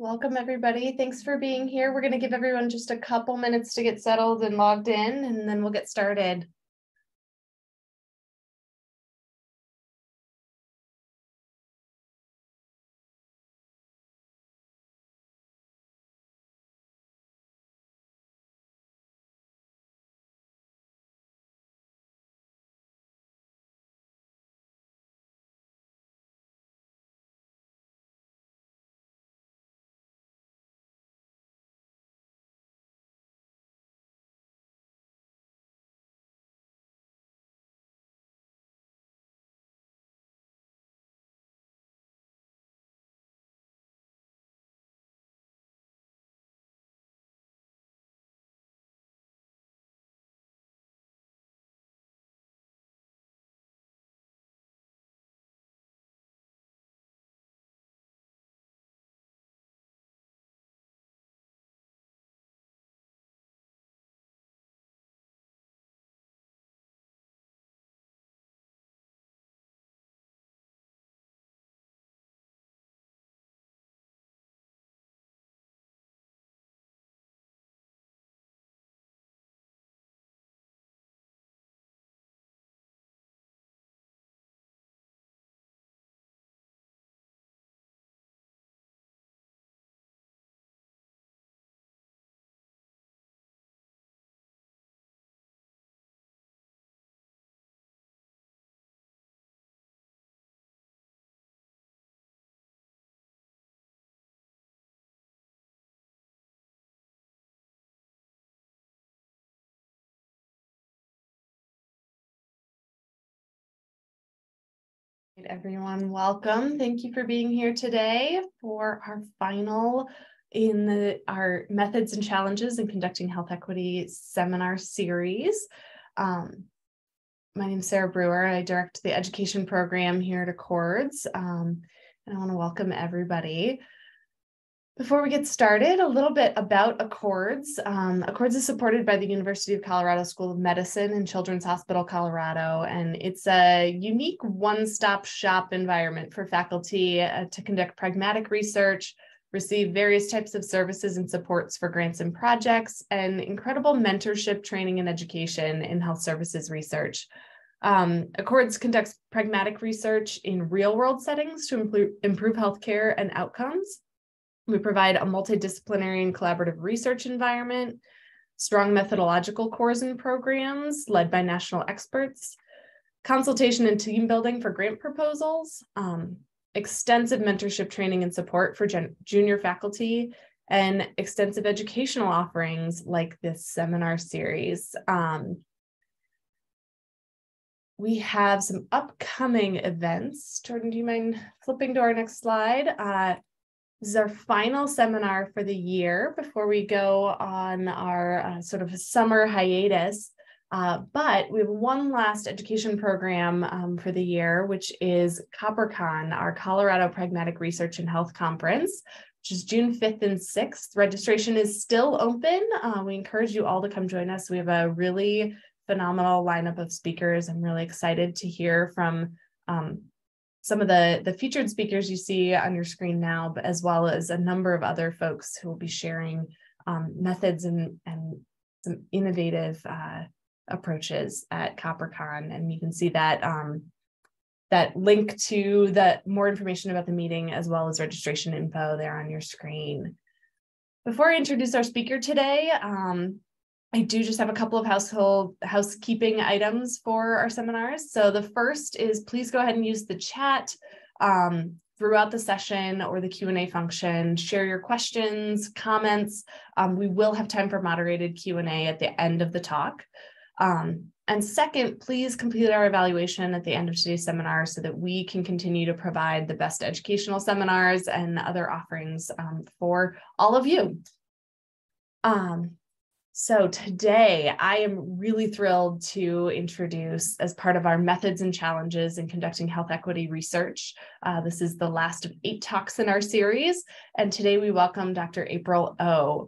Welcome, everybody. Thanks for being here. We're going to give everyone just a couple minutes to get settled and logged in, and then we'll get started. Everyone, welcome. Thank you for being here today for our final in our Methods and Challenges in Conducting Health Equity seminar series. My name is Sarah Brewer. I direct the education program here at Accords, and I want to welcome everybody. Before we get started, a little bit about Accords. Accords is supported by the University of Colorado School of Medicine and Children's Hospital Colorado, and it's a unique one-stop shop environment for faculty to conduct pragmatic research, receive various types of services and supports for grants and projects, and incredible mentorship, training, and education in health services research. Accords conducts pragmatic research in real-world settings to improve healthcare and outcomes. We provide a multidisciplinary and collaborative research environment, strong methodological cores and programs led by national experts, consultation and team building for grant proposals, extensive mentorship training and support for junior faculty, and extensive educational offerings like this seminar series. We have some upcoming events. Jordan, do you mind flipping to our next slide? This is our final seminar for the year before we go on our sort of summer hiatus. But we have one last education program for the year, which is CopperCon, our Colorado Pragmatic Research and Health Conference, which is June 5th and 6th. Registration is still open. We encourage you all to come join us. We have a really phenomenal lineup of speakers. I'm really excited to hear from some of the featured speakers you see on your screen now, but as well as a number of other folks who will be sharing methods and some innovative approaches at CopperCon. And you can see that that link to more information about the meeting as well as registration info there on your screen. Before I introduce our speaker today, I do just have a couple of housekeeping items for our seminars. So the first is please go ahead and use the chat throughout the session or the Q&A function. Share your questions, comments. We will have time for moderated Q&A at the end of the talk. And second, please complete our evaluation at the end of today's seminar so that we can continue to provide the best educational seminars and other offerings for all of you. So today, I am really thrilled to introduce, as part of our Methods and Challenges in Conducting Health Equity Research, this is the last of 8 talks in our series, and today we welcome Dr. April Oh.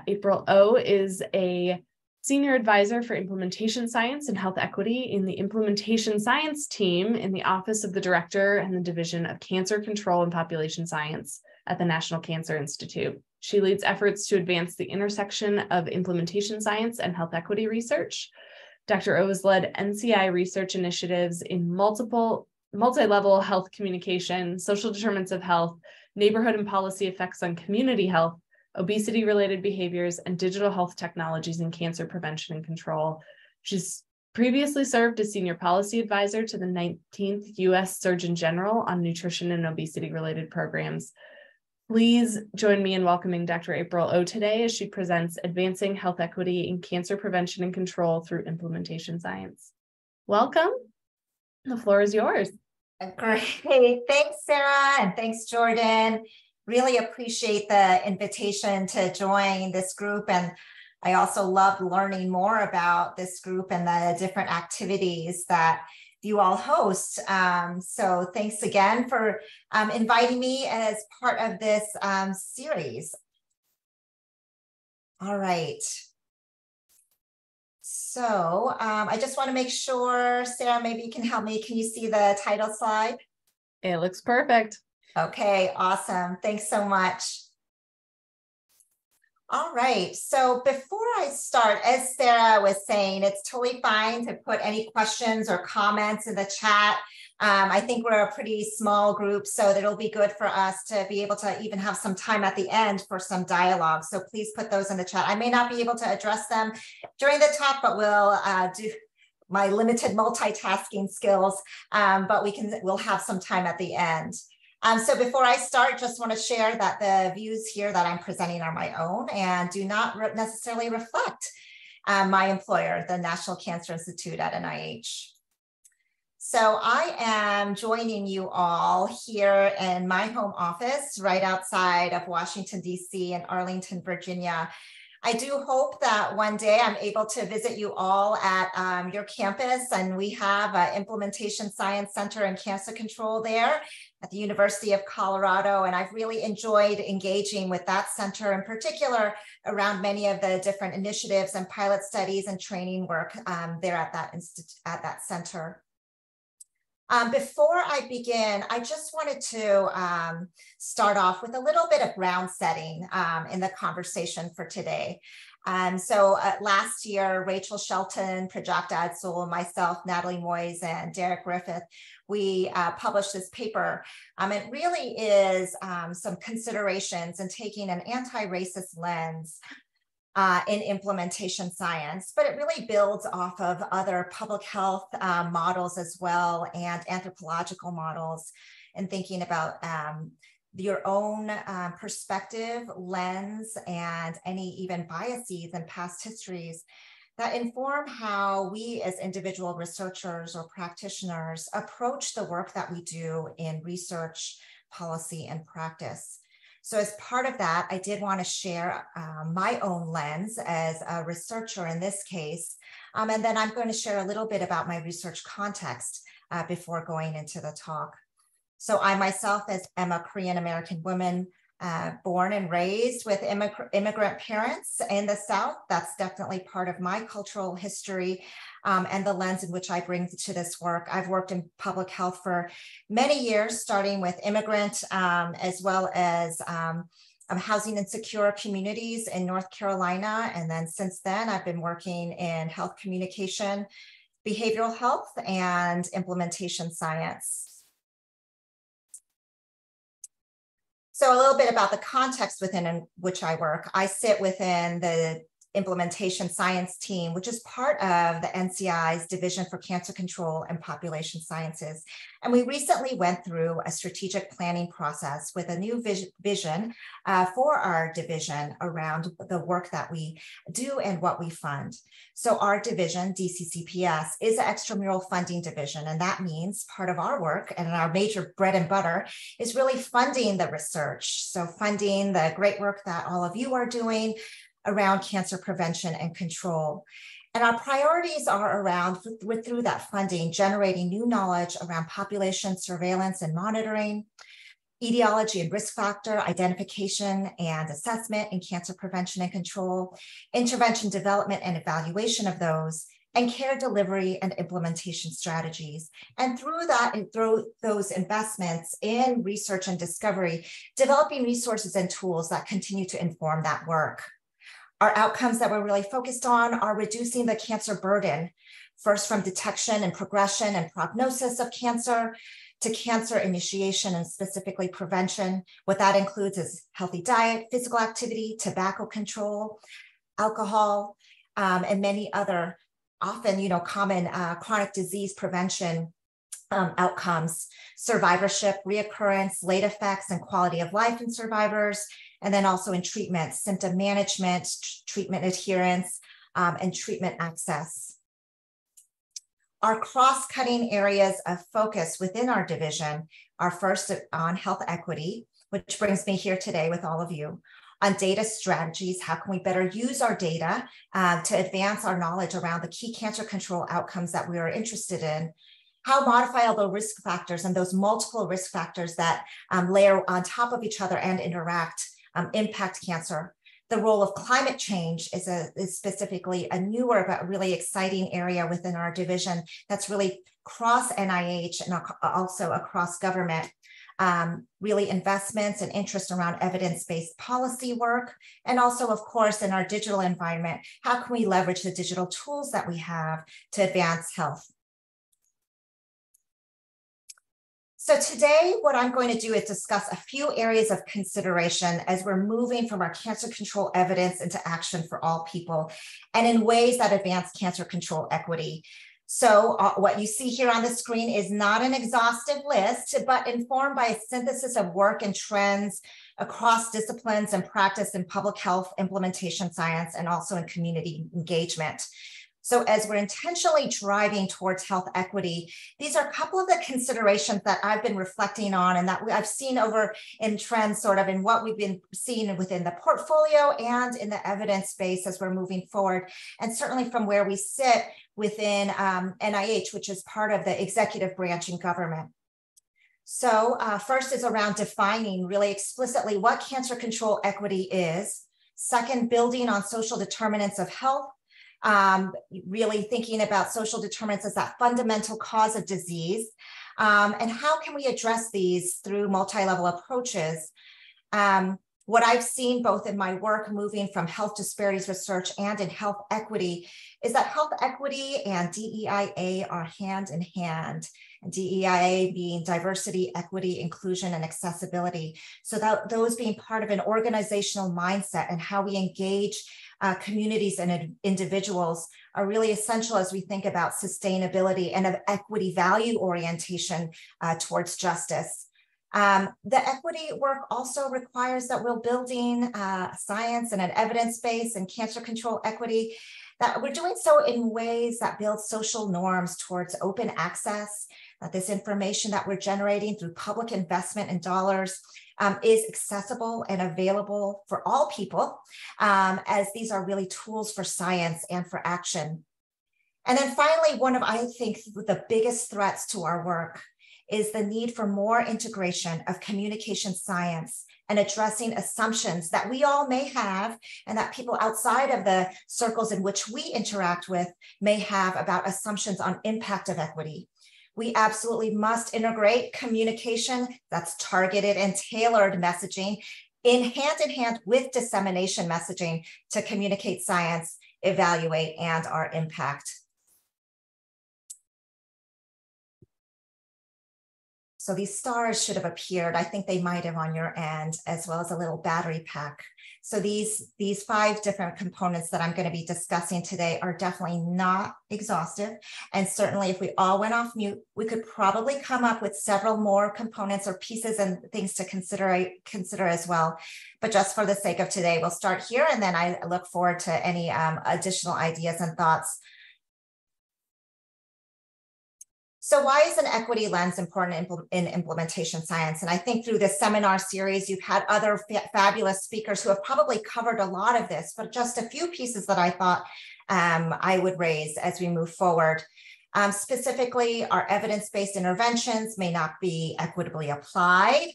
April Oh is a Senior Advisor for Implementation Science and Health Equity in the Implementation Science team in the Office of the Director and the Division of Cancer Control and Population Science at the National Cancer Institute. She leads efforts to advance the intersection of implementation science and health equity research. Dr. O has led NCI research initiatives in multi-level health communication, social determinants of health, neighborhood and policy effects on community health, obesity-related behaviors, and digital health technologies in cancer prevention and control. She's previously served as Senior Policy Advisor to the 19th U.S. Surgeon General on nutrition and obesity-related programs. Please join me in welcoming Dr. April O today as she presents Advancing Health Equity in Cancer Prevention and Control Through Implementation Science. Welcome. The floor is yours. Great. Thanks, Sarah, and thanks, Jordan. Really appreciate the invitation to join this group. And I also love learning more about this group and the different activities that you all host. So thanks again for inviting me as part of this series. All right. So I just want to make sure, Sarah, maybe you can help me. Can you see the title slide? It looks perfect. Okay, awesome. Thanks so much. All right, so before I start, as Sarah was saying, it's totally fine to put any questions or comments in the chat. I think we're a pretty small group, so that'll be good for us to be able to even have some time at the end for some dialogue. So please put those in the chat. I may not be able to address them during the talk, but we'll do my limited multitasking skills, but we'll have some time at the end. So before I start, just want to share that the views here that I'm presenting are my own and do not necessarily reflect my employer, the National Cancer Institute at NIH. So I am joining you all here in my home office right outside of Washington, D.C. in Arlington, Virginia. I do hope that one day I'm able to visit you all at your campus, and we have an Implementation Science Center and Cancer Control there at the University of Colorado, and I've really enjoyed engaging with that center in particular around many of the different initiatives and pilot studies and training work there at that center. Before I begin, I just wanted to start off with a little bit of ground setting in the conversation for today. So last year, Rachel Shelton, Prajakta Adsul, myself, Natalie Moyes, and Derek Griffith, we published this paper. It really is some considerations in taking an anti-racist lens in implementation science, but it really builds off of other public health models as well and anthropological models, and thinking about your own perspective, lens, and any even biases and past histories that inform how we as individual researchers or practitioners approach the work that we do in research, policy, and practice. So as part of that, I did want to share my own lens as a researcher in this case, and then I'm going to share a little bit about my research context before going into the talk. So I myself am a Korean American woman born and raised with immigrant parents in the South. That's definitely part of my cultural history and the lens in which I bring to this work. I've worked in public health for many years, starting with immigrant as well as housing insecure communities in North Carolina. And then since then, I've been working in health communication, behavioral health, and implementation science. So a little bit about the context within which I work. I sit within the implementation science team, which is part of the NCI's Division for Cancer Control and Population Sciences. And we recently went through a strategic planning process with a new vision for our division around the work that we do and what we fund. So our division, DCCPS, is an extramural funding division. And that means part of our work and our major bread and butter is really funding the research. So funding the great work that all of you are doing around cancer prevention and control. And our priorities are around, through that funding, generating new knowledge around population surveillance and monitoring, etiology and risk factor identification and assessment in cancer prevention and control, intervention development and evaluation of those, and care delivery and implementation strategies. And through that, and through those investments in research and discovery, developing resources and tools that continue to inform that work. Our outcomes that we're really focused on are reducing the cancer burden, first from detection and progression and prognosis of cancer to cancer initiation and specifically prevention. What that includes is healthy diet, physical activity, tobacco control, alcohol, and many other often, common chronic disease prevention outcomes, survivorship, reoccurrence, late effects, and quality of life in survivors, and then also in treatment, symptom management, treatment adherence, and treatment access. Our cross-cutting areas of focus within our division are first on health equity, which brings me here today with all of you, on data strategies. How can we better use our data to advance our knowledge around the key cancer control outcomes that we are interested in? How modifiable risk factors and those multiple risk factors that layer on top of each other and interact impact cancer. The role of climate change is specifically a newer but really exciting area within our division that's really cross NIH and also across government. Really investments and interest around evidence-based policy work, and also, of course, in our digital environment, how can we leverage the digital tools that we have to advance health? So today, what I'm going to do is discuss a few areas of consideration as we're moving from our cancer control evidence into action for all people, and in ways that advance cancer control equity. So what you see here on the screen is not an exhaustive list, but informed by a synthesis of work and trends across disciplines and practice in public health, implementation science, and also in community engagement. So as we're intentionally driving towards health equity, these are a couple of the considerations that I've been reflecting on and that I've seen over in trends sort of in what we've been seeing within the portfolio and in the evidence space as we're moving forward. And certainly from where we sit within NIH, which is part of the executive branch in government. So first is around defining really explicitly what cancer control equity is. Second, building on social determinants of health. Really thinking about social determinants as that fundamental cause of disease, and how can we address these through multi-level approaches. What I've seen both in my work moving from health disparities research and in health equity is that health equity and DEIA are hand in hand, and DEIA being diversity, equity, inclusion, and accessibility. So that those being part of an organizational mindset and how we engage communities and individuals are really essential as we think about sustainability and of equity value orientation towards justice. The equity work also requires that we're building science and an evidence base and cancer control equity, that we're doing so in ways that build social norms towards open access, that this information that we're generating through public investment and dollars is accessible and available for all people, as these are really tools for science and for action. And then finally, one of, I think, the biggest threats to our work is the need for more integration of communication science and addressing assumptions that we all may have and that people outside of the circles in which we interact with may have about assumptions on impact of equity. We absolutely must integrate communication that's targeted and tailored messaging in hand with dissemination messaging to communicate science, evaluate, and our impact. So these stars should have appeared. I think they might have on your end, as well as a little battery pack. So these 5 different components that I'm going to be discussing today are definitely not exhaustive. And certainly if we all went off mute, we could probably come up with several more components or pieces and things to consider as well. But just for the sake of today, we'll start here. And then I look forward to any additional ideas and thoughts. So why is an equity lens important in implementation science? And I think through this seminar series, you've had other fabulous speakers who have probably covered a lot of this, but just a few pieces that I thought I would raise as we move forward. Specifically, our evidence-based interventions may not be equitably applied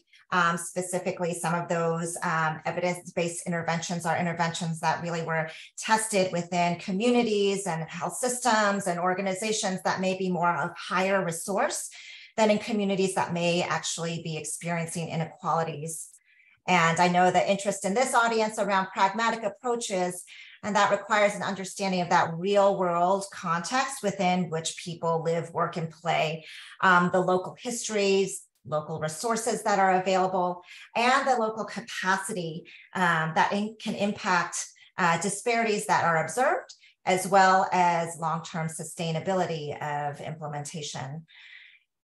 Specifically, some of those evidence-based interventions are interventions that really were tested within communities and health systems and organizations that may be more of higher resource than in communities that may actually be experiencing inequalities. And I know the interest in this audience around pragmatic approaches, and that requires an understanding of that real world context within which people live, work, and play, the local histories, local resources that are available, and the local capacity that can impact disparities that are observed, as well as long-term sustainability of implementation.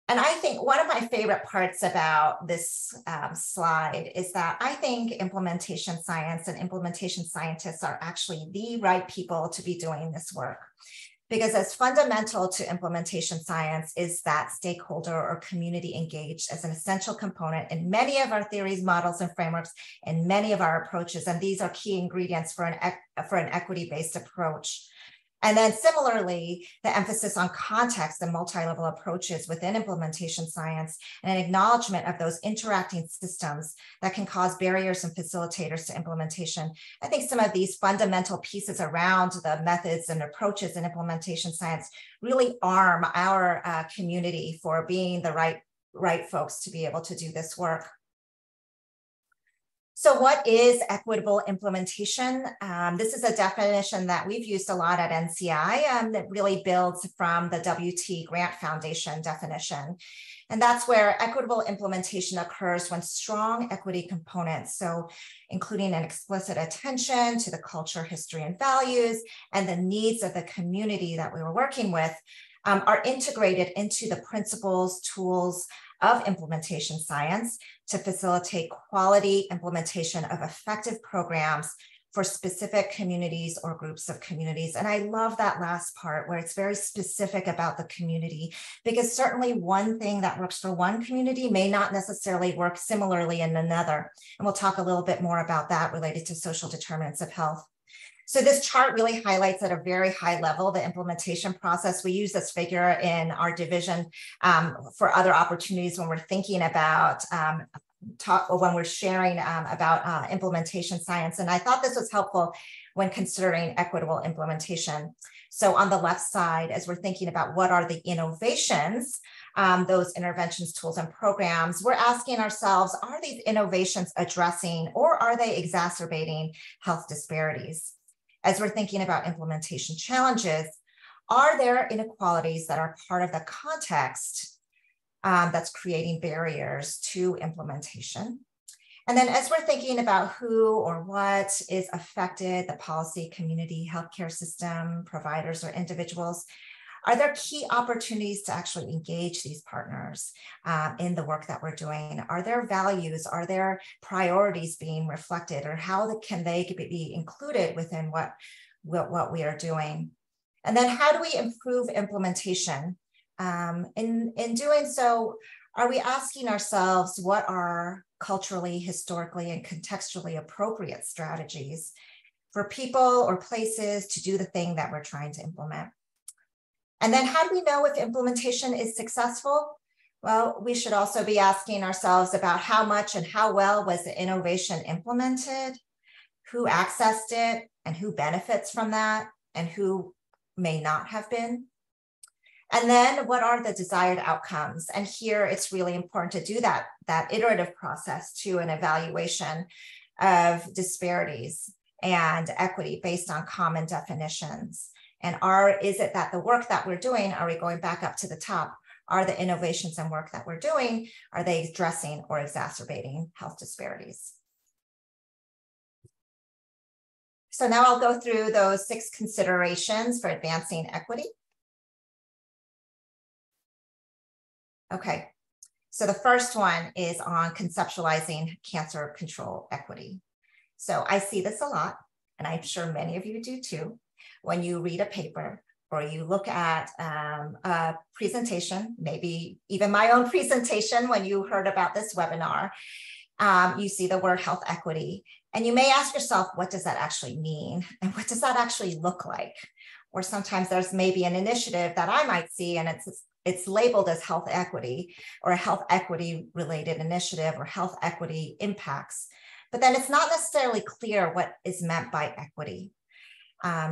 And I think one of my favorite parts about this slide is that I think implementation science and implementation scientists are actually the right people to be doing this work. Because as fundamental to implementation science is that stakeholder or community engaged as an essential component in many of our theories, models, and frameworks, and many of our approaches. And these are key ingredients for an equity-based approach. And then similarly, the emphasis on context and multi-level approaches within implementation science and an acknowledgement of those interacting systems that can cause barriers and facilitators to implementation. I think some of these fundamental pieces around the methods and approaches in implementation science really arm our community for being the right folks to be able to do this work. So what is equitable implementation? This is a definition that we've used a lot at NCI that really builds from the WT Grant Foundation definition. And that's where equitable implementation occurs when strong equity components, so including an explicit attention to the culture, history, and values, and the needs of the community that we were working with, are integrated into the principles, tools of implementation science to facilitate quality implementation of effective programs for specific communities or groups of communities. And I love that last part where it's very specific about the community, because certainly one thing that works for one community may not necessarily work similarly in another. And we'll talk a little bit more about that related to social determinants of health. So this chart really highlights at a very high level the implementation process. We use this figure in our division for other opportunities when we're thinking about when we're sharing about implementation science. And I thought this was helpful when considering equitable implementation. So on the left side, as we're thinking about what are the innovations, those interventions, tools, and programs, we're asking ourselves, are these innovations addressing or are they exacerbating health disparities? As we're thinking about implementation challenges, are there inequalities that are part of the context that's creating barriers to implementation? And then as we're thinking about who or what is affected, the policy, community, healthcare system, providers, or individuals, are there key opportunities to actually engage these partners in the work that we're doing? Are there values? Are there priorities being reflected? Or how can they be included within what we are doing? And then how do we improve implementation? In doing so, are we asking ourselves what are culturally, historically, and contextually appropriate strategies for people or places to do the thing that we're trying to implement? And then how do we know if implementation is successful? Well, we should also be asking ourselves about how much and how well was the innovation implemented, who accessed it, and who benefits from that, and who may not have been. And then what are the desired outcomes? And here it's really important to do that iterative process to an evaluation of disparities and equity based on common definitions. And is it that the work that we're doing, are we going back up to the top? Are the innovations and work that we're doing, are they addressing or exacerbating health disparities? So now I'll go through those 6 considerations for advancing equity. Okay, so the first one is on conceptualizing cancer control equity. So I see this a lot, and I'm sure many of you do too. When you read a paper or you look at a presentation, maybe even my own presentation when you heard about this webinar, you see the word health equity, and you may ask yourself, what does that actually mean? And what does that actually look like? Or sometimes there's maybe an initiative that I might see and it's it's labeled as health equity or a health equity related initiative or health equity impacts, but then it's not necessarily clear what is meant by equity.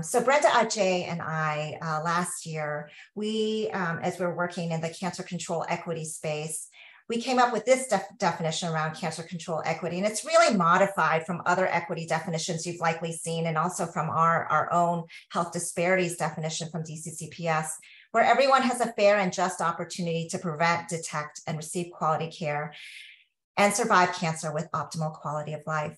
So Brenda Ajay and I, last year, we, as we're working in the cancer control equity space, we came up with this definition around cancer control equity, and it's really modified from other equity definitions you've likely seen, and also from our own health disparities definition from DCCPS, where everyone has a fair and just opportunity to prevent, detect, and receive quality care and survive cancer with optimal quality of life.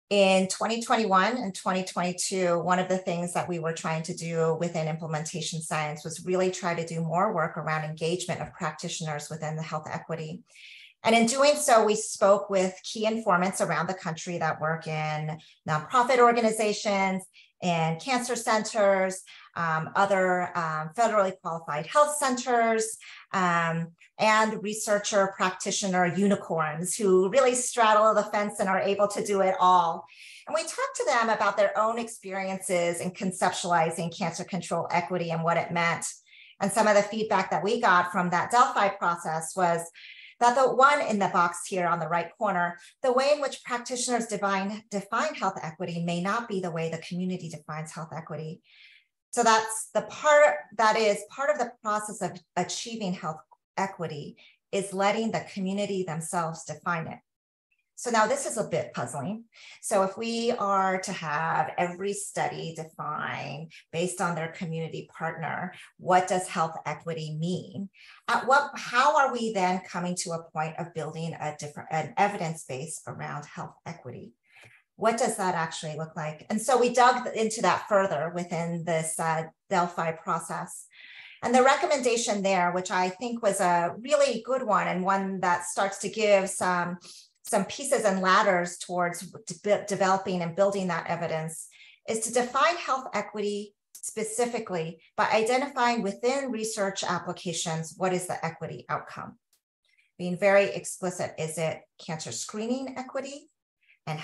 In 2021 and 2022, one of the things that we were trying to do within implementation science was really try to do more work around engagement of practitioners within the health equity. And in doing so, we spoke with key informants around the country that work in nonprofit organizations and cancer centers, other federally qualified health centers, and researcher practitioner unicorns who really straddle the fence and are able to do it all. And we talked to them about their own experiences in conceptualizing cancer control equity and what it meant. And some of the feedback that we got from that Delphi process was that the one in the box here on the right corner, the way in which practitioners define health equity may not be the way the community defines health equity. So that's the part that is part of the process of achieving health equity is letting the community themselves define it. So now this is a bit puzzling. So if we are to have every study define based on their community partner, what does health equity mean? How are we then coming to a point of building an evidence base around health equity? What does that actually look like? And so we dug into that further within this Delphi process. And the recommendation there, which I think was a really good one and one that starts to give some pieces and ladders towards developing and building that evidence, is to define health equity specifically by identifying within research applications, what is the equity outcome? Being very explicit, is it cancer screening equity? And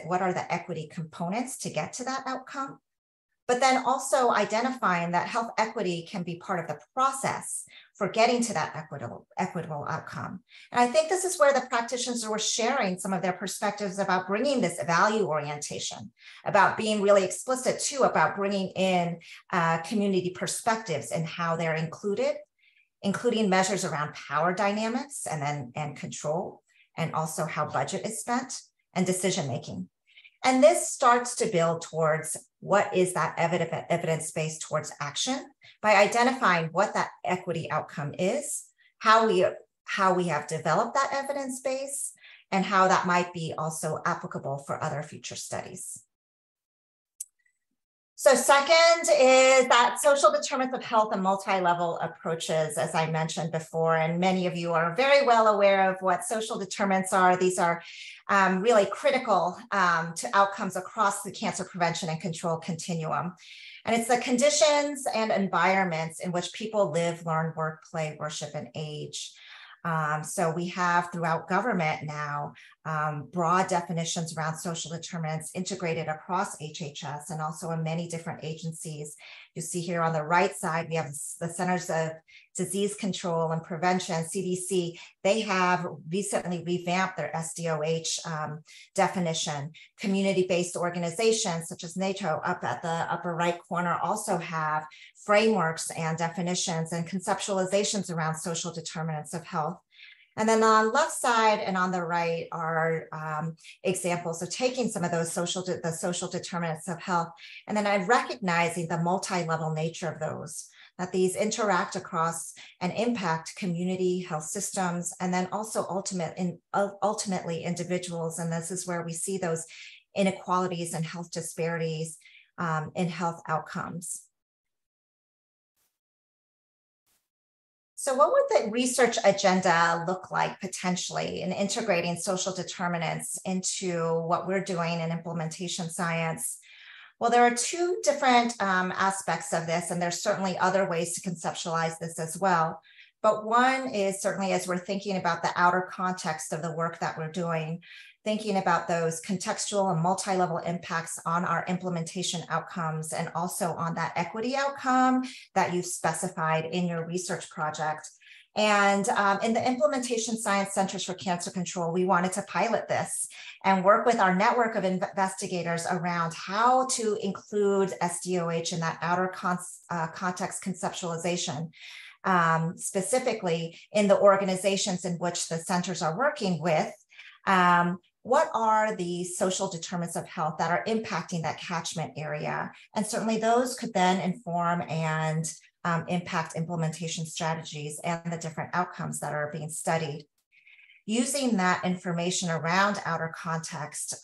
what are the equity components to get to that outcome? But then also identifying that health equity can be part of the process for getting to that equitable outcome. And I think this is where the practitioners were sharing some of their perspectives about bringing this value orientation, about being really explicit too, about bringing in community perspectives and how they're included, including measures around power dynamics and control, and also how budget is spent and decision-making. And this starts to build towards what is that evidence base towards action by identifying what that equity outcome is, how we have developed that evidence base, and how that might be also applicable for other future studies. So second is that social determinants of health and multi-level approaches, as I mentioned before, and many of you are very well aware of what social determinants are. These are really critical to outcomes across the cancer prevention and control continuum. And it's the conditions and environments in which people live, learn, work, play, worship, and age. So we have throughout government now broad definitions around social determinants integrated across HHS and also in many different agencies. You see here on the right side, we have the Centers of Disease Control and Prevention, CDC. They have recently revamped their SDOH definition. Community-based organizations such as NATO up at the upper right corner also have frameworks and definitions and conceptualizations around social determinants of health. And then on the left side and on the right are examples of taking some of those social determinants of health, and then I'm recognizing the multi-level nature of those, that these interact across and impact community health systems, and then also ultimately individuals. And this is where we see those inequalities and health disparities in health outcomes. So what would the research agenda look like potentially in integrating social determinants into what we're doing in implementation science? Well, there are two different aspects of this, and there's certainly other ways to conceptualize this as well. But one is certainly as we're thinking about the outer context of the work that we're doing, thinking about those contextual and multi-level impacts on our implementation outcomes and also on that equity outcome that you've specified in your research project. And in the Implementation Science Centers for Cancer Control, we wanted to pilot this and work with our network of investigators around how to include SDOH in that outer context conceptualization, specifically in the organizations in which the centers are working with. What are the social determinants of health that are impacting that catchment area? And certainly those could then inform and impact implementation strategies and the different outcomes that are being studied. Using that information around outer context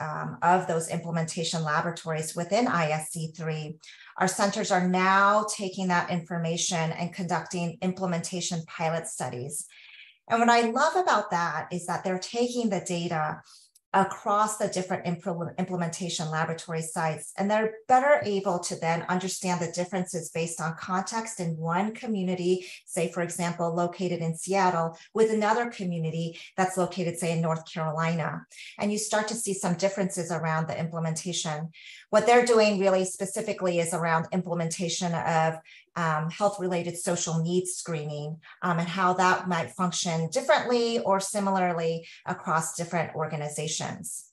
of those implementation laboratories within ISC3, our centers are now taking that information and conducting implementation pilot studies. And what I love about that is that they're taking the data across the different implementation laboratory sites, and they're better able to then understand the differences based on context in one community, say, for example, located in Seattle, with another community that's located, say, in North Carolina. And you start to see some differences around the implementation. What they're doing really specifically is around implementation of health-related social needs screening and how that might function differently or similarly across different organizations.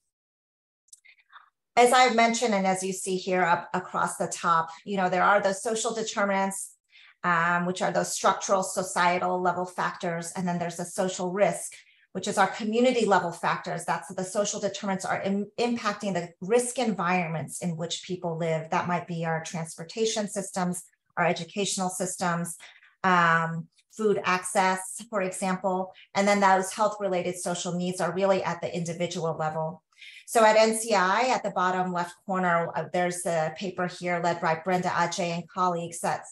As I've mentioned, and as you see here up across the top, there are those social determinants, which are those structural, societal level factors, and then there's a social risk, which is our community level factors. That's the social determinants are impacting the risk environments in which people live. That might be our transportation systems, our educational systems, food access, for example, and then those health-related social needs are really at the individual level. So at NCI, at the bottom left corner, there's a paper here led by Brenda Ajay and colleagues that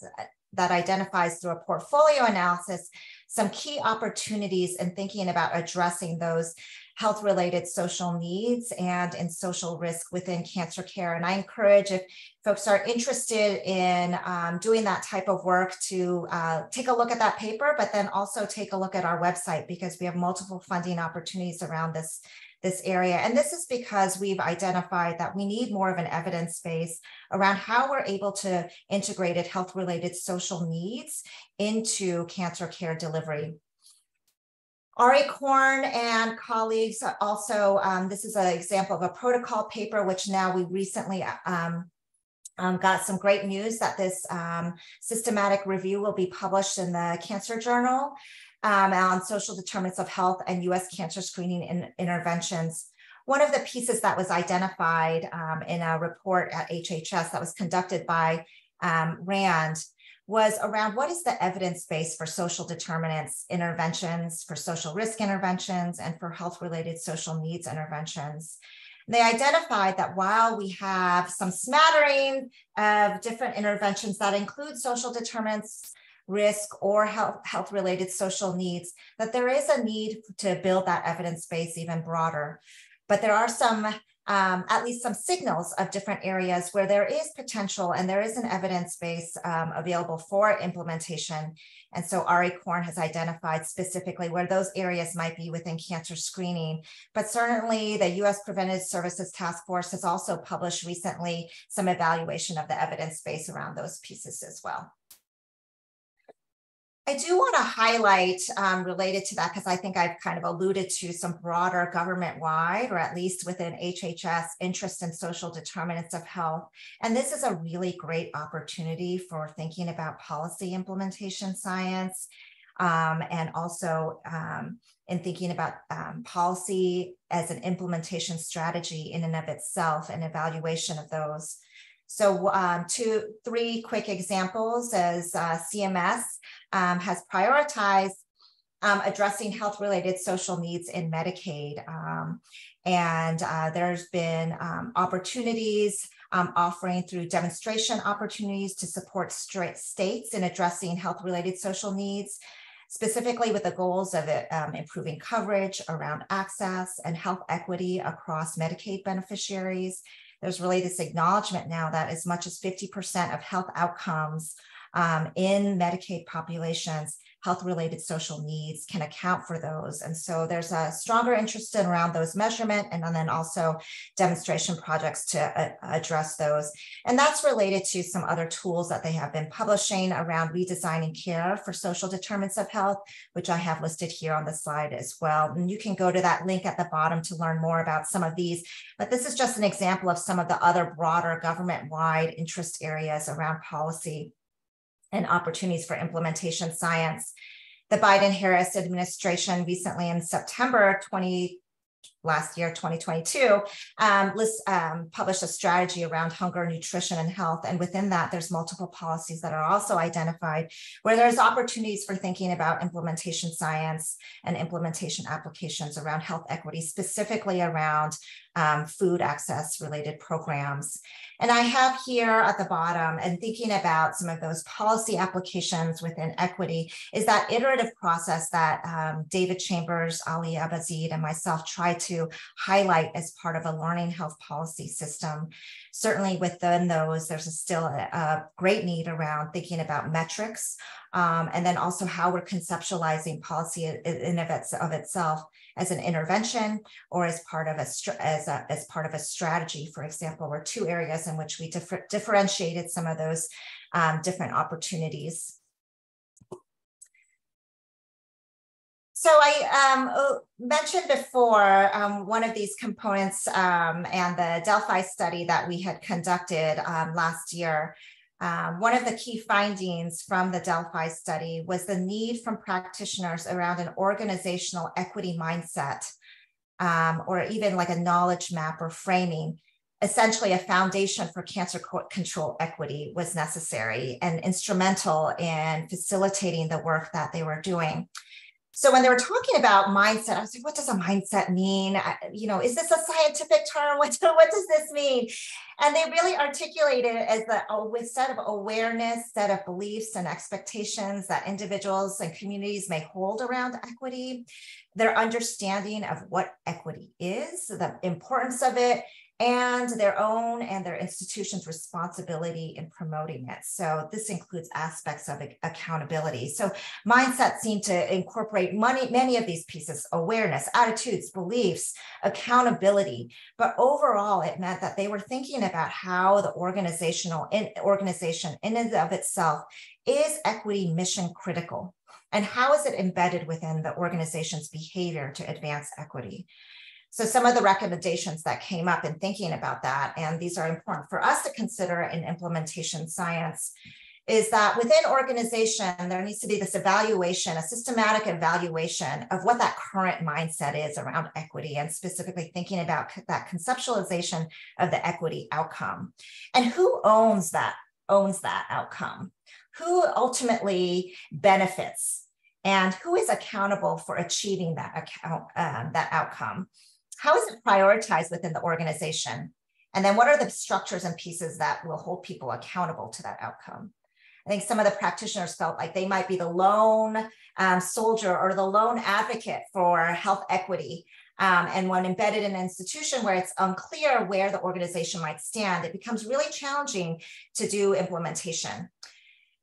identifies through a portfolio analysis some key opportunities in thinking about addressing those health-related social needs and in social risk within cancer care. And I encourage, if folks are interested in doing that type of work, to take a look at that paper, but then also take a look at our website, because we have multiple funding opportunities around this area. And this is because we've identified that we need more of an evidence base around how we're able to integrate health-related social needs into cancer care delivery. Ari Korn and colleagues also, this is an example of a protocol paper, which now we recently got some great news that this systematic review will be published in the Cancer Journal on social determinants of health and U.S. cancer screening interventions. One of the pieces that was identified in a report at HHS that was conducted by RAND was around what is the evidence base for social determinants interventions, for social risk interventions, and for health-related social needs interventions. They identified that while we have some smattering of different interventions that include social determinants, risk, or health-related social needs, that there is a need to build that evidence base even broader. But there are some, at least some signals of different areas where there is potential and there is an evidence base available for implementation. And so Ari Korn has identified specifically where those areas might be within cancer screening. But certainly the U.S. Preventive Services Task Force has also published recently some evaluation of the evidence base around those pieces as well. I do want to highlight related to that, because I think I've kind of alluded to some broader government-wide, or at least within HHS, interest in social determinants of health. And this is a really great opportunity for thinking about policy implementation science, and also in thinking about policy as an implementation strategy in and of itself and evaluation of those. So 3 quick examples as CMS has prioritized addressing health-related social needs in Medicaid. And there's been opportunities offering through demonstration opportunities to support states in addressing health-related social needs, specifically with the goals of improving coverage around access and health equity across Medicaid beneficiaries. There's really this acknowledgement now that as much as 50% of health outcomes in Medicaid populations, health-related social needs can account for those. And so there's a stronger interest in around those measurement and then also demonstration projects to address those. And that's related to some other tools that they have been publishing around redesigning care for social determinants of health, which I have listed here on the slide as well. And you can go to that link at the bottom to learn more about some of these. But this is just an example of some of the other broader government-wide interest areas around policy and opportunities for implementation science. The Biden-Harris administration recently in September last year, 2022, published a strategy around hunger, nutrition, and health. And within that, there's multiple policies that are also identified where there's opportunities for thinking about implementation science and implementation applications around health equity, specifically around food access related programs. And I have here at the bottom, and thinking about some of those policy applications within equity, is that iterative process that David Chambers, Ali Abazid, and myself tried to highlight as part of a learning health policy system. Certainly within those, there's still a great need around thinking about metrics, and then also how we're conceptualizing policy in of itself as an intervention or as part of a strategy. For example, were two areas in which we differentiated some of those different opportunities. So I mentioned before one of these components and the Delphi study that we had conducted last year. One of the key findings from the Delphi study was the need from practitioners around an organizational equity mindset, or even like a knowledge map or framing. Essentially, a foundation for cancer control equity was necessary and instrumental in facilitating the work that they were doing. So when they were talking about mindset, I was like, what does a mindset mean? Is this a scientific term? What does this mean? And they really articulated it as a set of awareness, set of beliefs and expectations that individuals and communities may hold around equity, their understanding of what equity is, the importance of it, and their own and their institution's responsibility in promoting it. So this includes aspects of accountability. So mindset seemed to incorporate many of these pieces: awareness, attitudes, beliefs, accountability. But overall, it meant that they were thinking about how the organization in and of itself is equity mission critical, and how is it embedded within the organization's behavior to advance equity. So some of the recommendations that came up in thinking about that, and these are important for us to consider in implementation science, is that within organization, there needs to be this evaluation, a systematic evaluation of what that current mindset is around equity, and specifically thinking about that conceptualization of the equity outcome. And who owns that outcome? Who ultimately benefits? And who is accountable for achieving that outcome? How is it prioritized within the organization? And then what are the structures and pieces that will hold people accountable to that outcome? I think some of the practitioners felt like they might be the lone soldier or the lone advocate for health equity. And when embedded in an institution where it's unclear where the organization might stand, it becomes really challenging to do implementation.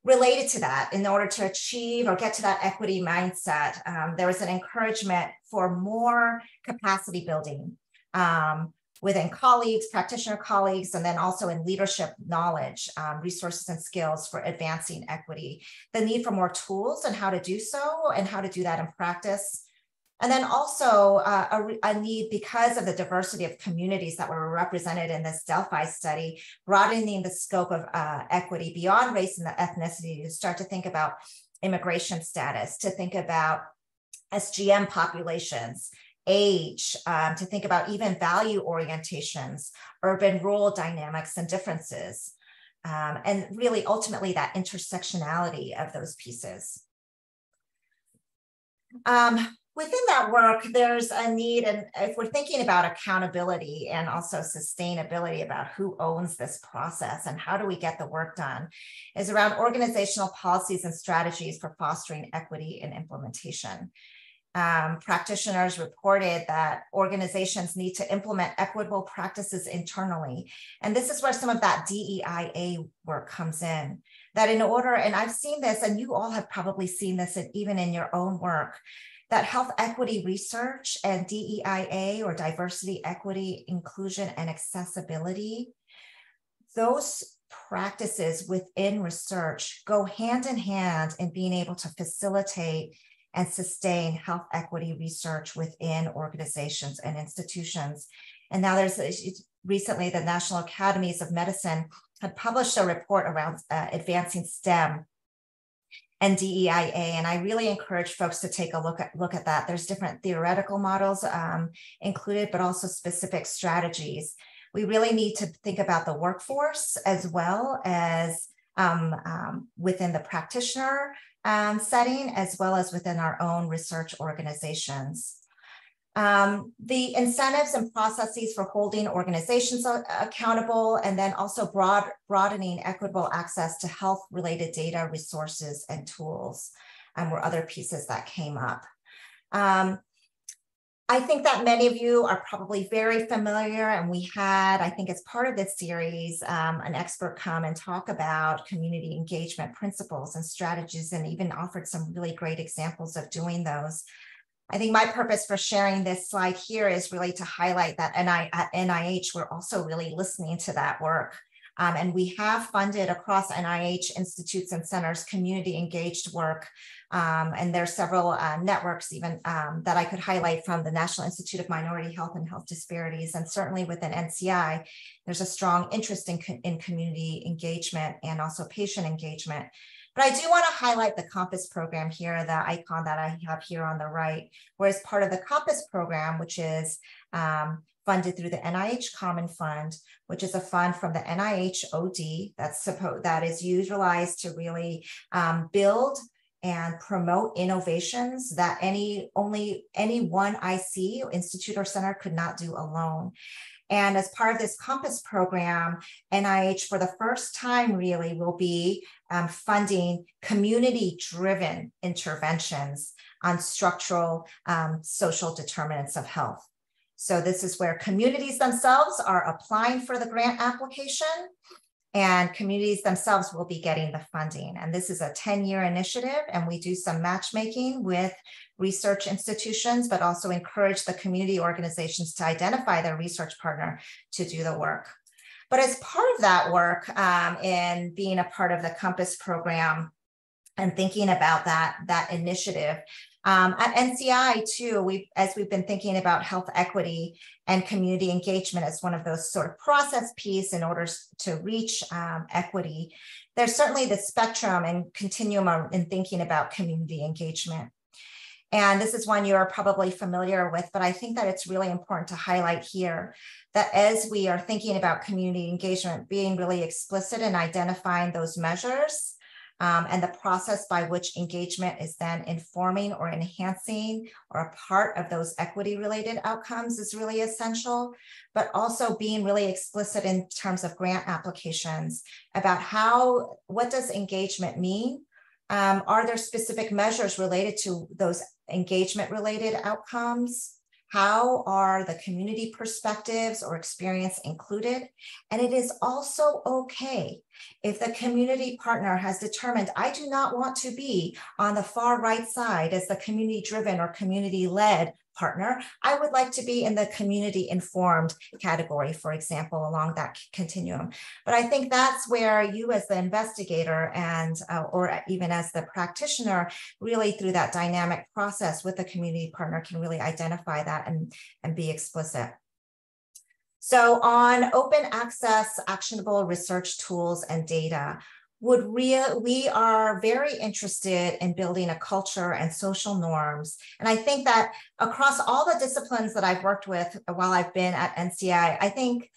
Related to that, in order to achieve or get to that equity mindset, there was an encouragement for more capacity building within colleagues, practitioner colleagues, and then also in leadership knowledge, resources and skills for advancing equity. The need for more tools and how to do so and how to do that in practice. And then also a need, because of the diversity of communities that were represented in this Delphi study, broadening the scope of equity beyond race and ethnicity to start to think about immigration status, to think about SGM populations, age, to think about even value orientations, urban-rural dynamics and differences, and really ultimately that intersectionality of those pieces. Within that work, there's a need, and if we're thinking about accountability and also sustainability about who owns this process and how do we get the work done, is around organizational policies and strategies for fostering equity in implementation. Practitioners reported that organizations need to implement equitable practices internally. And this is where some of that DEIA work comes in. that in order, and I've seen this, and you all have probably seen this even in your own work, that health equity research and DEIA, or diversity, equity, inclusion, and accessibility, those practices within research go hand in hand in being able to facilitate and sustain health equity research within organizations and institutions. And now recently the National Academies of Medicine had published a report around advancing STEM and DEIA, and I really encourage folks to take a look at that. There's different theoretical models included, but also specific strategies. We really need to think about the workforce as well as within the practitioner setting, as well as within our own research organizations. The incentives and processes for holding organizations accountable, and then also broadening equitable access to health-related data, resources, and tools were other pieces that came up. I think that many of you are probably very familiar, and we had, I think as part of this series, an expert come and talk about community engagement principles and strategies, and even offered some really great examples of doing those. I think my purpose for sharing this slide here is really to highlight that at NIH, we're also really listening to that work. And we have funded across NIH institutes and centers community engaged work. And there's several networks even that I could highlight from the National Institute of Minority Health and Health Disparities. And certainly within NCI, there's a strong interest in community engagement and also patient engagement. But I do want to highlight the COMPASS program here, the icon that I have here on the right, where as part of the COMPASS program, which is funded through the NIH Common Fund, which is a fund from the NIH OD that is utilized to really build and promote innovations that any one IC, institute, or center could not do alone. And as part of this COMPASS program, NIH for the first time really will be funding community-driven interventions on structural social determinants of health. So this is where communities themselves are applying for the grant application, and communities themselves will be getting the funding. And this is a 10-year initiative, and we do some matchmaking with research institutions, but also encourage the community organizations to identify their research partner to do the work. But as part of that work, in being a part of the COMPASS program and thinking about that initiative, at NCI too, as we've been thinking about health equity and community engagement as one of those sort of process piece in order to reach equity, there's certainly the spectrum and continuum in thinking about community engagement. And this is one you're probably familiar with, but I think that it's really important to highlight here that as we are thinking about community engagement, being really explicit in identifying those measures and the process by which engagement is then informing or enhancing or a part of those equity-related outcomes is really essential, but also being really explicit in terms of grant applications about what does engagement mean? Are there specific measures related to those engagement-related outcomes? How are the community perspectives or experience included? And it is also okay if the community partner has determined, I do not want to be on the far right side as the community-driven or community-led partner. I would like to be in the community-informed category, for example, along that continuum. But I think that's where you as the investigator and or even as the practitioner, really through that dynamic process with the community partner can really identify that and be explicit. So on open access, actionable research tools and data, we are very interested in building a culture and social norms. And I think that across all the disciplines that I've worked with while I've been at NCI, I think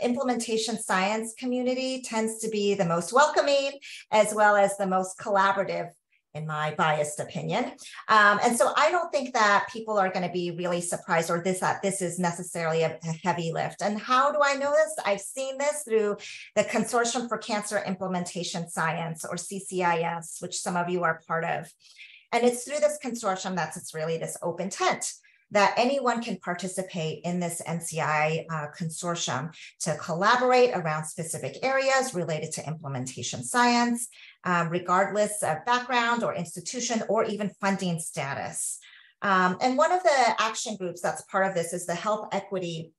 implementation science community tends to be the most welcoming as well as the most collaborative, in my biased opinion. And so I don't think that people are going to be really surprised or that this is necessarily a heavy lift. And how do I know this? I've seen this through the Consortium for Cancer Implementation Science, or CCIS, which some of you are part of. And it's through this consortium it's really this open tent that anyone can participate in this NCI consortium to collaborate around specific areas related to implementation science, regardless of background or institution or even funding status. And one of the action groups that's part of this is the Health Equity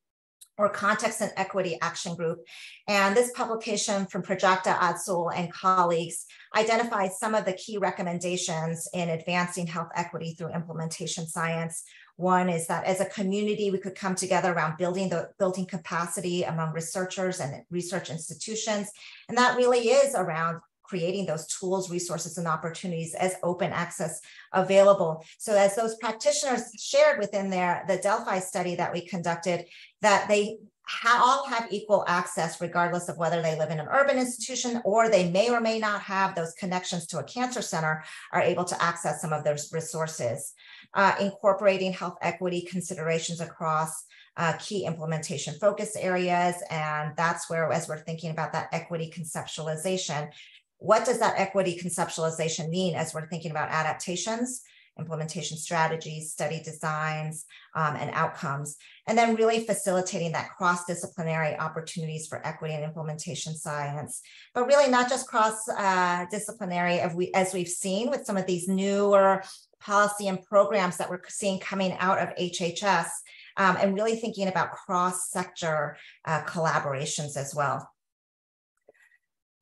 or Context and Equity Action Group. And this publication from Prajakta Adsul and colleagues identifies some of the key recommendations in advancing health equity through implementation science. One is that as a community, we could come together around building capacity among researchers and research institutions. And that really is around creating those tools, resources, and opportunities as open access available. So as those practitioners shared within the Delphi study that we conducted, that they all have equal access regardless of whether they live in an urban institution or they may or may not have those connections to a cancer center, are able to access some of those resources. Incorporating health equity considerations across key implementation focus areas. And that's where, as we're thinking about that equity conceptualization, what does that equity conceptualization mean as we're thinking about adaptations, implementation strategies, study designs, and outcomes, and then really facilitating that cross-disciplinary opportunities for equity and implementation science, but really not just cross-disciplinary as we've seen with some of these newer policy and programs that we're seeing coming out of HHS, and really thinking about cross-sector collaborations as well.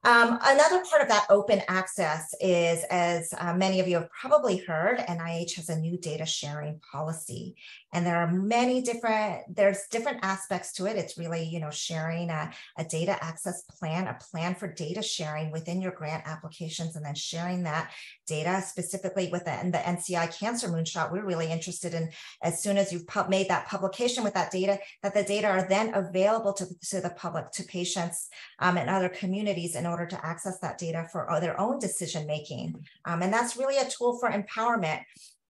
Another part of that open access is, as many of you have probably heard, NIH has a new data sharing policy, and there are there's different aspects to it. It's really, sharing a data access plan, a plan for data sharing within your grant applications, and then sharing that data specifically within the NCI Cancer Moonshot. We're really interested in, as soon as you've made that publication with that data, that the data are then available to the public, to patients and other communities in order to access that data for their own decision making. And that's really a tool for empowerment.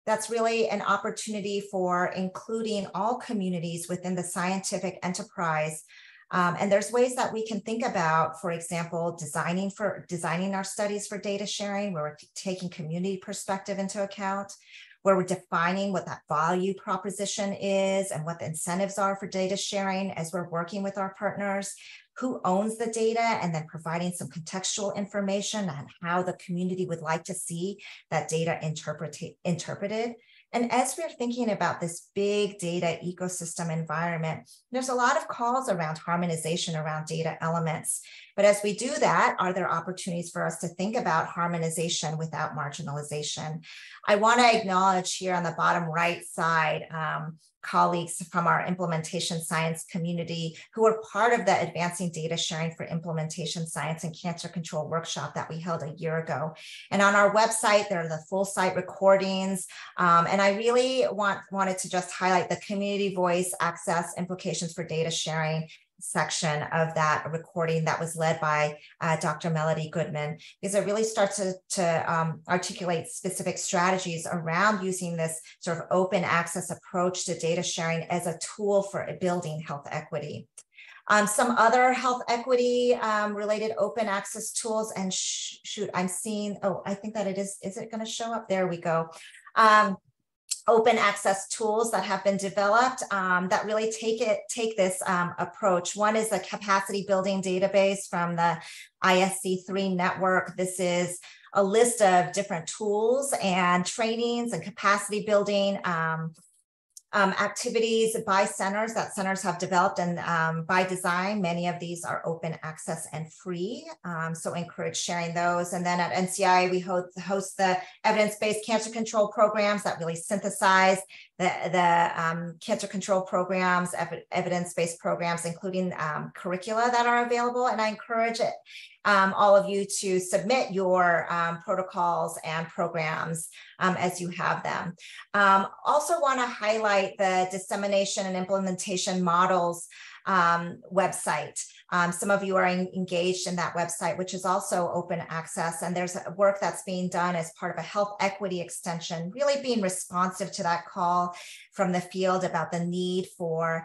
That's really an opportunity for including all communities within the scientific enterprise. And there's ways that we can think about, for example, designing our studies for data sharing, where we're taking community perspective into account, where we're defining what that value proposition is and what the incentives are for data sharing as we're working with our partners, who owns the data, and then providing some contextual information on how the community would like to see that data interpreted. And as we're thinking about this big data ecosystem environment, there's a lot of calls around harmonization around data elements. But as we do that, are there opportunities for us to think about harmonization without marginalization? I want to acknowledge here on the bottom right side, colleagues from our implementation science community who are part of the Advancing Data Sharing for Implementation Science and Cancer Control workshop that we held a year ago. And on our website, there are the full site recordings. And I really wanted to just highlight the community voice access implications for data sharing section of that recording that was led by Dr. Melody Goodman, because it really starts to articulate specific strategies around using this sort of open access approach to data sharing as a tool for building health equity. Some other health equity related open access tools, and I'm seeing, I think that is it going to show up? There we go. Open access tools that have been developed that really take this approach. One is the capacity building database from the ISC3 network. This is a list of different tools and trainings and capacity building activities by centers that centers have developed, and by design, many of these are open access and free. So encourage sharing those. And then at NCI, we host the evidence-based cancer control programs that really synthesize the cancer control programs, evidence-based programs, including curricula that are available. And I encourage all of you to submit your protocols and programs as you have them. Also want to highlight the Dissemination and Implementation Models website. Some of you are engaged in that website, which is also open access. And there's work that's being done as part of a health equity extension, really being responsive to that call from the field about the need for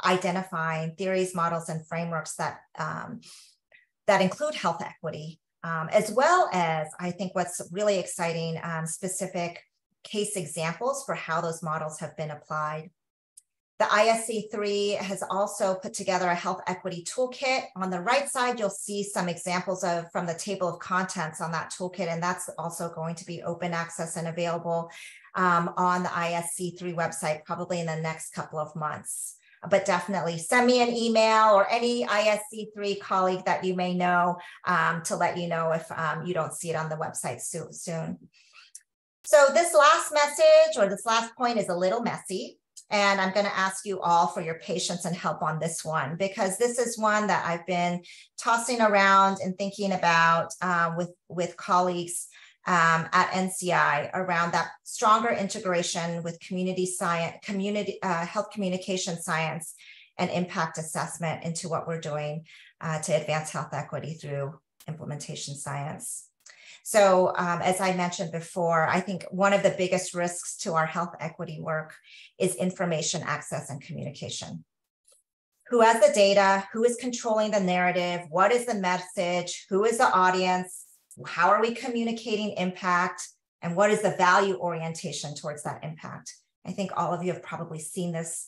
identifying theories, models, and frameworks that include health equity, as well as, I think what's really exciting, specific case examples for how those models have been applied. The ISC3 has also put together a health equity toolkit. On the right side, you'll see some examples from the table of contents on that toolkit, and that's also going to be open access and available on the ISC3 website probably in the next couple of months. But definitely send me an email or any ISC3 colleague that you may know to let you know if you don't see it on the website soon. So this last message or this last point is a little messy. And I'm going to ask you all for your patience and help on this one, because this is one that I've been tossing around and thinking about with colleagues at NCI around that stronger integration with community science, health communication science, and impact assessment into what we're doing to advance health equity through implementation science. So as I mentioned before, I think one of the biggest risks to our health equity work is information access and communication. Who has the data? Who is controlling the narrative? What is the message? Who is the audience? How are we communicating impact? And what is the value orientation towards that impact? I think all of you have probably seen this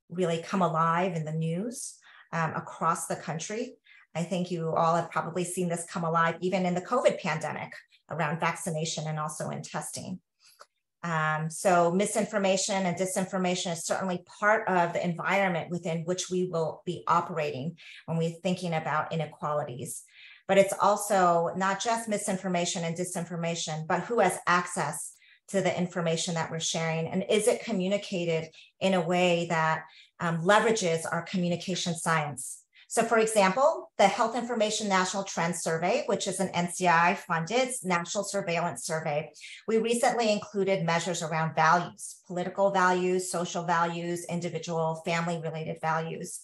really come alive in the news across the country. I think you all have probably seen this come alive even in the COVID pandemic around vaccination and also in testing. So misinformation and disinformation is certainly part of the environment within which we will be operating when we're thinking about inequalities. But it's also not just misinformation and disinformation, but who has access to the information that we're sharing, and is it communicated in a way that leverages our communication science? So for example, the Health Information National Trends Survey, which is an NCI-funded national surveillance survey, we recently included measures around values, political values, social values, individual, family-related values,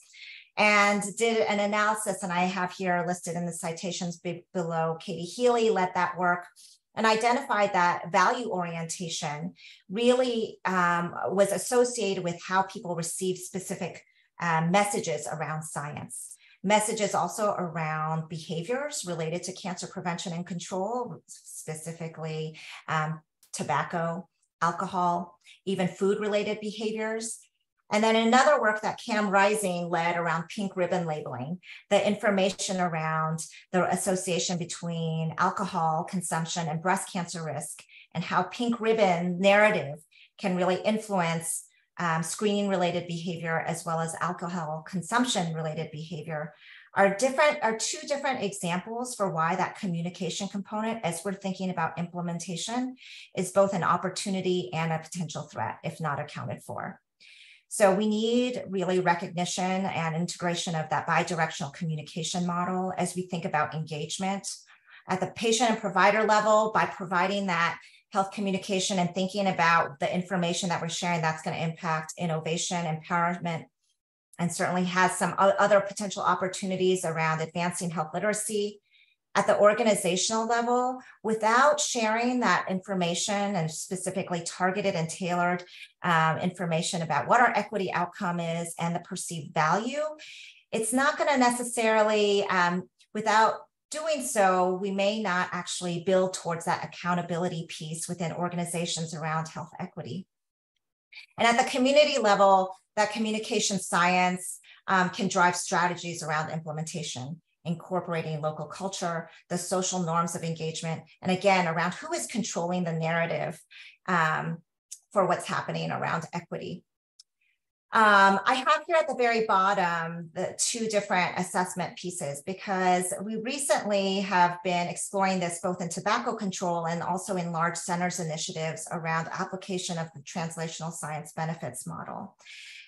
and did an analysis, and I have here listed in the citations below. Katie Healy led that work and identified that value orientation really was associated with how people receive specific messages around science. Messages also around behaviors related to cancer prevention and control, specifically tobacco, alcohol, even food-related behaviors. And then another work that Cam Rising led around pink ribbon labeling, the information around the association between alcohol consumption and breast cancer risk, and how pink ribbon narrative can really influence screening-related behavior as well as alcohol consumption-related behavior are two different examples for why that communication component, as we're thinking about implementation, is both an opportunity and a potential threat if not accounted for. So we need really recognition and integration of that bidirectional communication model as we think about engagement at the patient and provider level by providing that health communication and thinking about the information that we're sharing that's going to impact innovation, empowerment, and certainly has some other potential opportunities around advancing health literacy. At the organizational level, without sharing that information and specifically targeted and tailored information about what our equity outcome is and the perceived value, it's not going to necessarily, without doing so, we may not actually build towards that accountability piece within organizations around health equity. And at the community level, that communication science can drive strategies around implementation, incorporating local culture, the social norms of engagement, and again, around who is controlling the narrative for what's happening around equity. I have here at the very bottom the two different assessment pieces, because we recently have been exploring this both in tobacco control and also in large centers initiatives around application of the translational science benefits model.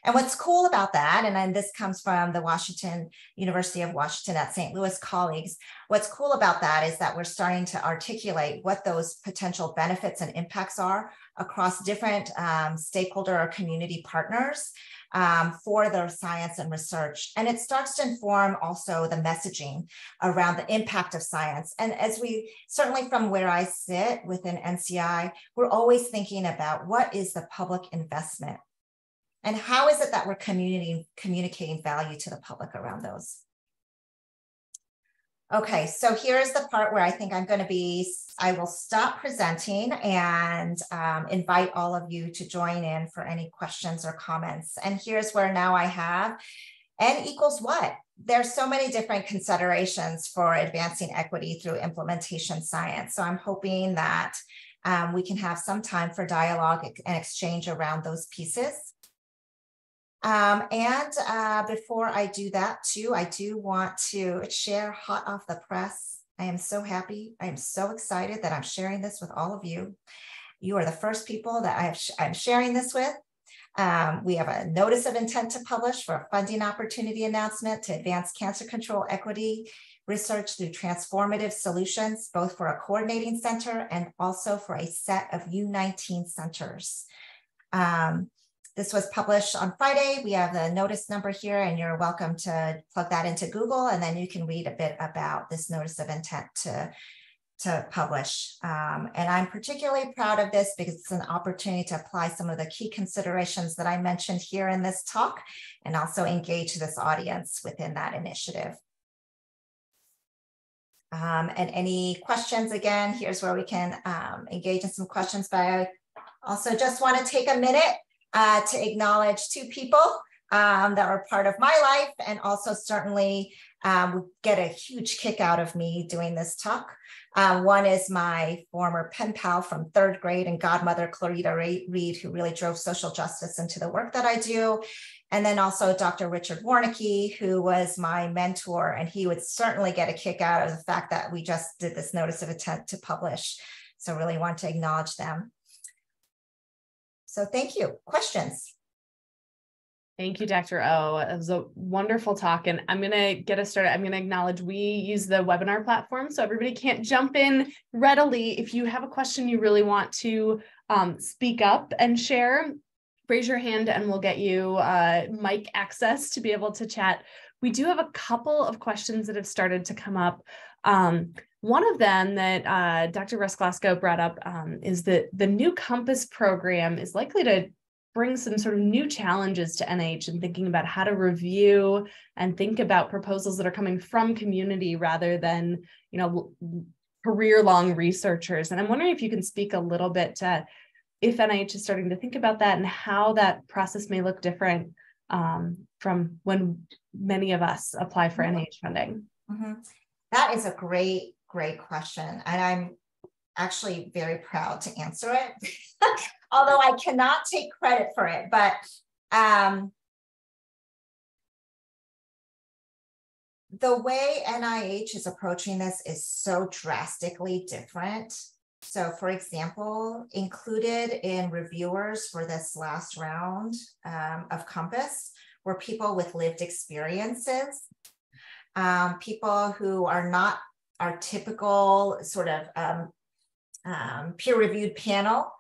And what's cool about that, and then this comes from the University of Washington at St. Louis colleagues, what's cool about that is that we're starting to articulate what those potential benefits and impacts are across different stakeholder or community partners for their science and research. And it starts to inform also the messaging around the impact of science. And as we, certainly from where I sit within NCI, we're always thinking about what is the public investment and how is it that we're communicating value to the public around those. Okay, so here's the part where I think I will stop presenting and invite all of you to join in for any questions or comments. And here's where now I have N equals what? There's so many different considerations for advancing equity through implementation science. So I'm hoping that we can have some time for dialogue and exchange around those pieces. Before I do that too, I do want to share hot off the press. I am so happy. I am so excited that I'm sharing this with all of you. You are the first people that I'm sharing this with. We have a notice of intent to publish for a funding opportunity announcement to advance cancer control equity research through transformative solutions, both for a coordinating center and also for a set of U19 centers. This was published on Friday. We have the notice number here, and you're welcome to plug that into Google, and then you can read a bit about this notice of intent to publish. And I'm particularly proud of this because it's an opportunity to apply some of the key considerations that I mentioned here in this talk, and also engage this audience within that initiative. And any questions, again, here's where we can engage in some questions, but I also just want to take a minute to acknowledge two people that were part of my life, and also certainly get a huge kick out of me doing this talk. One is my former pen pal from 3rd grade and godmother, Clarita Reed, who really drove social justice into the work that I do. And then also Dr. Richard Warneke, who was my mentor, and he would certainly get a kick out of the fact that we just did this notice of intent to publish. So really want to acknowledge them. So thank you. Questions? Thank you, Dr. O. It was a wonderful talk, and I'm going to get us started. I'm going to acknowledge we use the webinar platform, so everybody can't jump in readily. If you have a question you really want to speak up and share, raise your hand and we'll get you mic access to be able to chat. We do have a couple of questions that have started to come up. One of them that Dr. Russ Glasgow brought up is that the new COMPASS program is likely to bring some sort of new challenges to NIH and thinking about how to review and think about proposals that are coming from community rather than, career-long researchers. And I'm wondering if you can speak a little bit to if NIH is starting to think about that and how that process may look different from when many of us apply for NIH funding. Mm-hmm. That is a great question. And I'm actually very proud to answer it, although I cannot take credit for it. But the way NIH is approaching this is so drastically different. So, for example, included in reviewers for this last round of COMPASS were people with lived experiences, people who are not our typical sort of peer-reviewed panel.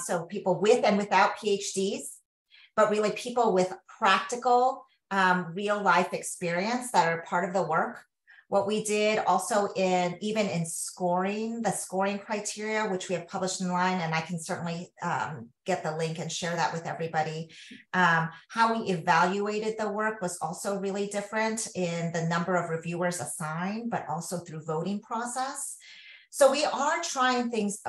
So people with and without PhDs, but really people with practical real-life experience that are part of the work. What we did also even in scoring, the scoring criteria, which we have published online, and I can certainly get the link and share that with everybody. How we evaluated the work was also really different in the number of reviewers assigned, but also through voting process. So we are trying things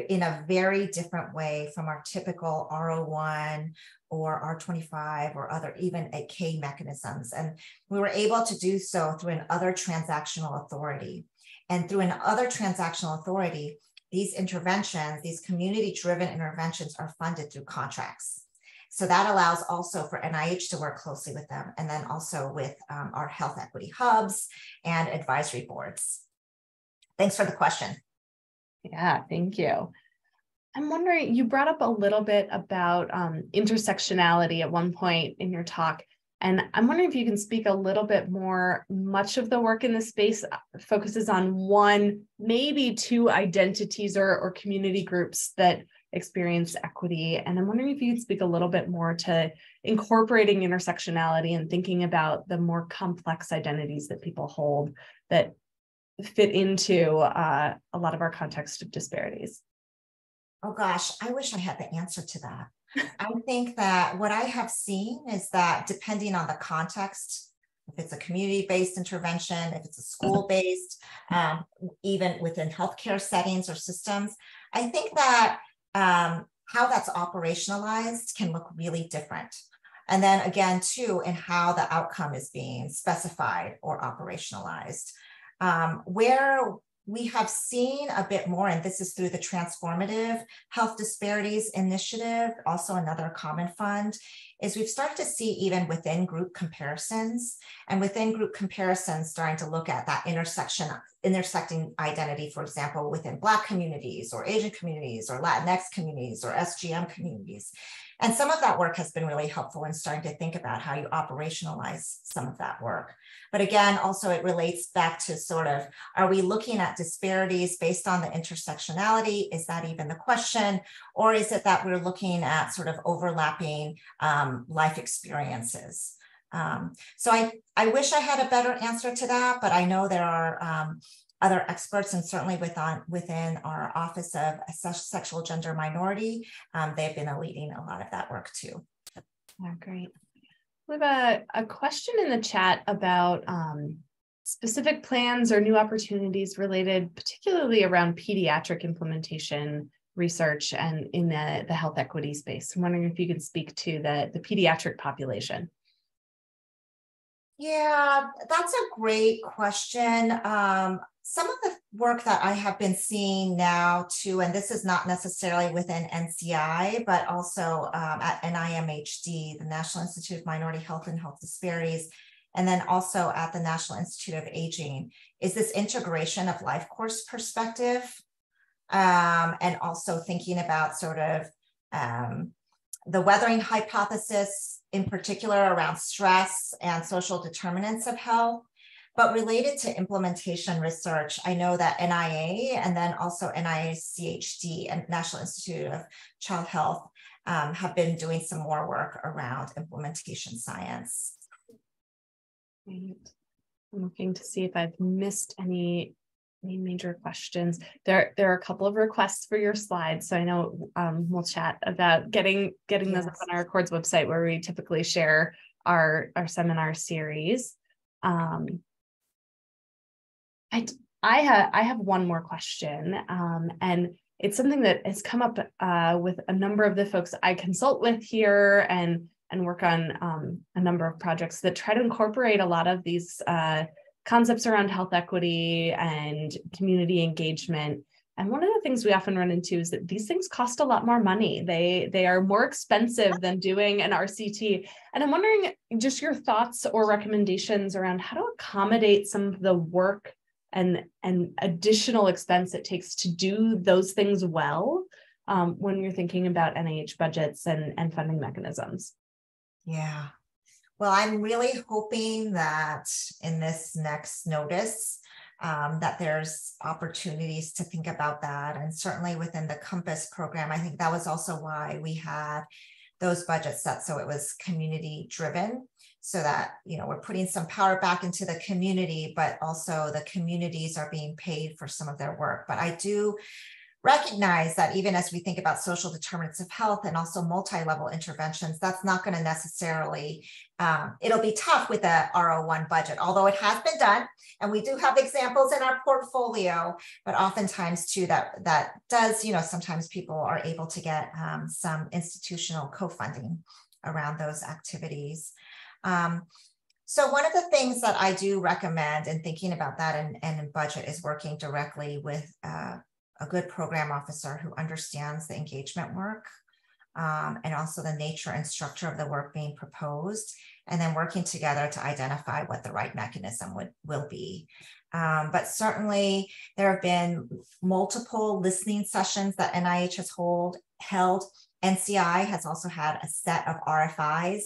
in a very different way from our typical R01 or R25 or other even AK mechanisms. And we were able to do so through an other transactional authority. And through an other transactional authority, these interventions, these community-driven interventions are funded through contracts. So that allows also for NIH to work closely with them, and then also with our health equity hubs and advisory boards. Thanks for the question. Yeah, thank you. I'm wondering, you brought up a little bit about intersectionality at one point in your talk, and I'm wondering if you can speak a little bit more. Much of the work in this space focuses on one, maybe two identities or community groups that experience equity. And I'm wondering if you could speak a little bit more to incorporating intersectionality and thinking about the more complex identities that people hold that fit into a lot of our context of disparities. Oh gosh, I wish I had the answer to that. I think that what I have seen is that depending on the context if it's a community-based intervention, if it's a school-based, even within healthcare settings or systems. I think that how that's operationalized can look really different. And then again, too, in how the outcome is being specified or operationalized. Where we have seen a bit more, and this is through the Transformative Health Disparities Initiative, also another common fund, is we've started to see even within group comparisons, and within group comparisons starting to look at that intersecting identity, for example, within Black communities or Asian communities or Latinx communities or SGM communities. And some of that work has been really helpful in starting to think about how you operationalize some of that work. But again, also it relates back to sort of, are we looking at disparities based on the intersectionality? Is that even the question? Or is it that we're looking at sort of overlapping life experiences? So I wish I had a better answer to that, but I know there are other experts, and certainly within our Office of Sexual Gender Minority, they've been leading a lot of that work too. Yeah, great. We have a question in the chat about specific plans or new opportunities related particularly around pediatric implementation research and in the health equity space. I'm wondering if you could speak to the pediatric population. Yeah, that's a great question. Some of the work that I have been seeing now too, and this is not necessarily within NCI, but also at NIMHD, the National Institute of Minority Health and Health Disparities, and then also at the National Institute of Aging, is this integration of life course perspective, and also thinking about sort of the weathering hypothesis, in particular around stress and social determinants of health. But related to implementation research, I know that NIA and then also NICHD and National Institute of Child Health have been doing some more work around implementation science. Great. I'm looking to see if I've missed any major questions. There are a couple of requests for your slides, so I know we'll chat about getting those up on our Accords website, where we typically share our seminar series. I have one more question, and it's something that has come up with a number of the folks I consult with here and work on a number of projects that try to incorporate a lot of these concepts around health equity and community engagement. And one of the things we often run into is that these things cost a lot more money. They are more expensive than doing an RCT. And I'm wondering just your thoughts or recommendations around how to accommodate some of the work and additional expense it takes to do those things well when you're thinking about NIH budgets and funding mechanisms. Yeah. Well, I'm really hoping that in this next notice that there's opportunities to think about that. And certainly within the COMPASS program, I think that was also why we had those budgets set so it was community driven, so that, you know, we're putting some power back into the community, but also the communities are being paid for some of their work. But I do recognize that even as we think about social determinants of health and also multi-level interventions, that's not going to necessarily, it'll be tough with a R01 budget, although it has been done. And we do have examples in our portfolio, but oftentimes too, that does, you know, sometimes people are able to get some institutional co-funding around those activities. So one of the things that I do recommend in thinking about that and in budget is working directly with a good program officer who understands the engagement work and also the nature and structure of the work being proposed, and then working together to identify what the right mechanism will be. But certainly there have been multiple listening sessions that NIH has held. NCI has also had a set of RFIs,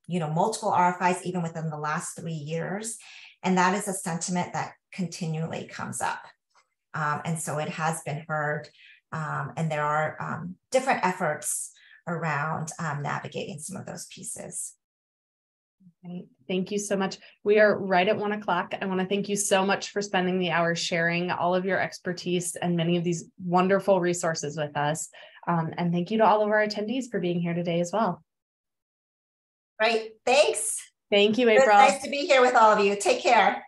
multiple RFIs even within the last 3 years. And that is a sentiment that continually comes up. And so it has been heard, and there are different efforts around navigating some of those pieces. Right. Thank you so much. We are right at 1 o'clock. I want to thank you so much for spending the hour sharing all of your expertise and many of these wonderful resources with us. And thank you to all of our attendees for being here today as well. Great. Thanks. Thank you, It's April. nice to be here with all of you. Take care.